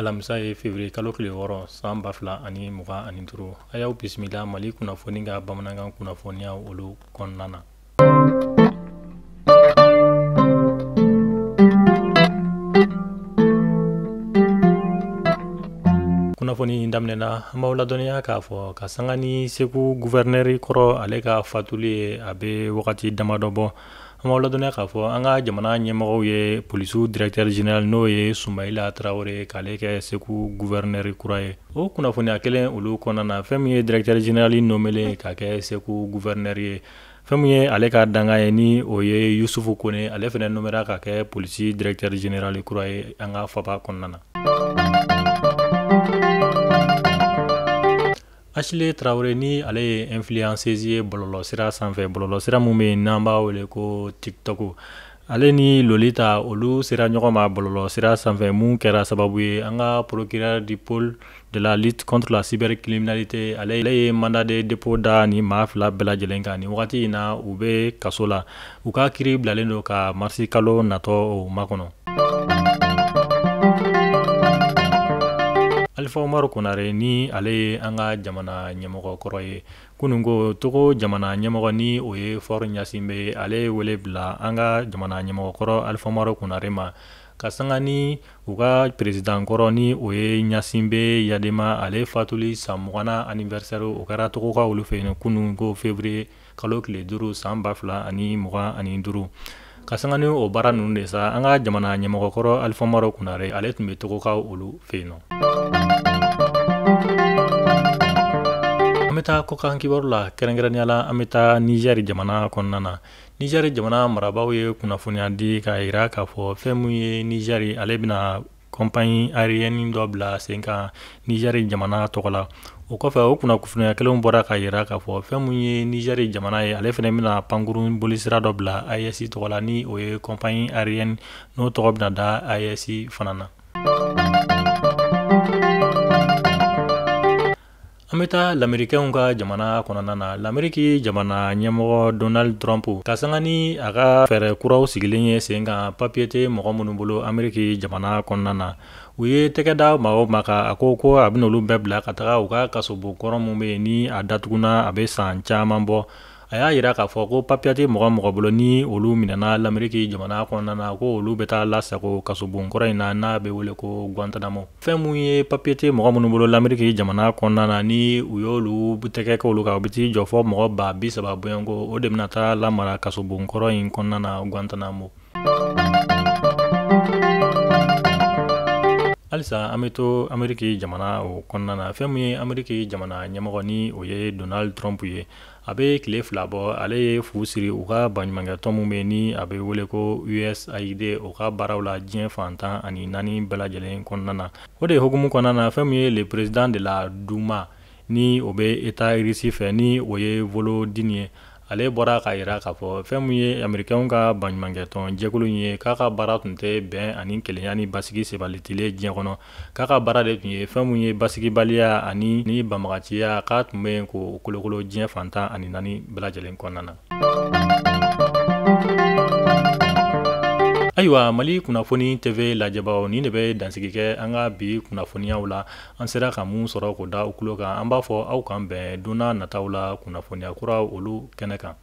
alamisa ye février kalo tile 6 san 2025 a y'aw bisimila Mali kunnafoni ka bamanankan kunnafoniya olu kɔnɔna na. Kunnafoni daminɛna an b'aw ladɔnniya k'a fɔ ka sanga ni Segu gouverneur kɔrɔ ale ka fatuli ye a bɛ wagati damadɔ bɔ. An b'aw ladɔnniya k'a fɔ an ka jamana ɲɛmɔgɔw ye polisiw directeur général n'o ye Soumaïla Traoré k'ale kɛ Segu gouverneur kura ye. O kunnafoniya kelen olu kɔnɔna na fɛn min ye directeur général nommé ka kɛ Segu gouverneur ye. Fɛn min ye ale ka danga ye ni o ye Yusufu Kone ale fana nommera ka kɛ polisi directeur général kura ye an ka faba kɔnɔna na. Achille Traoré ni ale ye influenceuse ye bɔlɔlɔ sira sanfɛ bɔlɔlɔ sira mun bɛ n'an b'a wele ko TikTok. Ale ni Lolita olu sera ɲɔgɔn ma bɔlɔlɔ sira sanfɛ mun kɛra sababu ye an ka procureur du pôle de la lutte contre la cybercriminalité ale ye mandat de dépôt da ni maa fila bɛɛ lajɛlen kan. Ni wagati in na u bɛ kaso la u ka kiiri bilalen don ka marisi kalo natɔ o makɔnɔ. Alpha Umaru Konare ni ale ye an ka jamana ɲɛmɔgɔ kɔrɔ ye. Kunungo Togo jamana ɲɛmɔgɔ ni o ye Faure Ɲasinbɛ ale ye wele bila an ka jamana ɲɛmɔgɔ kɔrɔ Alpha Umaru Konare ma ka sanga ni u ka président kɔrɔ ni o ye Ɲasinbɛ Yadema ale fatuli san 20 anniversaire o kɛra Togo ka olu fɛ yen kunungo février kalo tile 5 san 2025. Ka sanga ni o baara ninnu de sa an ka jamana ɲɛmɔgɔ kɔrɔ Alpha Umaru Konare ale tun bɛ Togo ka olu fɛ yen. An bɛ taa kɔkan kibaru la kɛrɛnkɛrɛnnenya la an bɛ taa Niger jamana kɔnɔna na. Niger jamana marabaaw ye kunnafoniya di k'a jira k'a fɔ fɛn min ye Niger ale bɛna compagnie aérienne dɔ bila sen kan Niger jamana tɔgɔ la. O kɔfɛ o kunnafoniya kelenw bɔra k'a jira k'a fɔ fɛn min ye Niger jamana ye ale fana bɛna pankurun bolisira dɔ bila AES tɔgɔ la ni o ye compagnie aérienne n'o tɔgɔ bɛna da AES fana na. An bɛ taa lamɛrikɛnw ka jamana kɔnɔna na. Lamɛriki jamana ɲɛmɔgɔ Donald Trump ka sanga ni a ka fɛɛrɛ kuraw sigilen ye sen kan papier tɛ mɔgɔ minnu bolo Ameriki jamana kɔnɔna na. U ye tɛgɛ da maa o maa kan a ko a bɛna olu bɛɛ bila ka taga u ka kasobon kɔrɔ mun bɛ yen ni a datuguna a bɛ san caman bɔ. A y'a jira k'a fɔ ko papier tɛ mɔgɔ bolo ni olu minɛna lamɛriki jamana kɔnɔna na ko olu bɛ taa lasago kasobon kɔrɔ in na n'a bɛ wele ko Guantanamo. Fɛn mun ye papier tɛ mɔgɔ minnu bolo lamɛriki jamana kɔnɔna na ni u y'olu tɛgɛ kɛ olu kan u bɛ t'i jɔ fɔ mɔgɔ 30,000 bɔɲɔgɔnko o de bɛna taa lamara kasobon kɔrɔ in kɔnɔna na Guantanamo. Halisa an bɛ to Ameriki jamana o kɔnɔna na fɛn min ye Ameriki jamana ɲɛmɔgɔ ni o ye Donald Trump ye. A bɛ tile 2 bɔ ale ye fu siri u ka baɲumankɛ tɔn mun bɛ ni a bɛ wele ko USAID o ka baaraw la diɲɛ fantan ani 4 bɛɛ lajɛlen kɔnɔna na. O de hukumu kɔnɔna na fɛn min ye le président de la Duma ni o bɛ État Russie fɛ ni o ye Volodymyr ye. Ale bɔra k'a jira k'a fɔ fɛn min ye Américains ka baɲumankɛ tɔn jɛkulu in ye k'a ka baara tun tɛ bɛn ani kelenya ni basigi sabatilen diɲɛ kɔnɔ. K'a ka baara de tun ye fɛn min ye basigibaliya ani banbaganciya k'a tun bɛ k'o kolokolo diɲɛ fantan ani 4 bɛɛ lajɛlen kɔnɔna na. Ayiwa Mali kunnafoni TV lajɛbaaw ni de bɛ dansigi kɛ an ka bi kunnafoniyaw la. An sera ka mun sɔrɔ k'o da u tulo kan an b'a fɔ aw kan bɛn donna nataw la kunnafoniya kura olu kɛnɛ kan.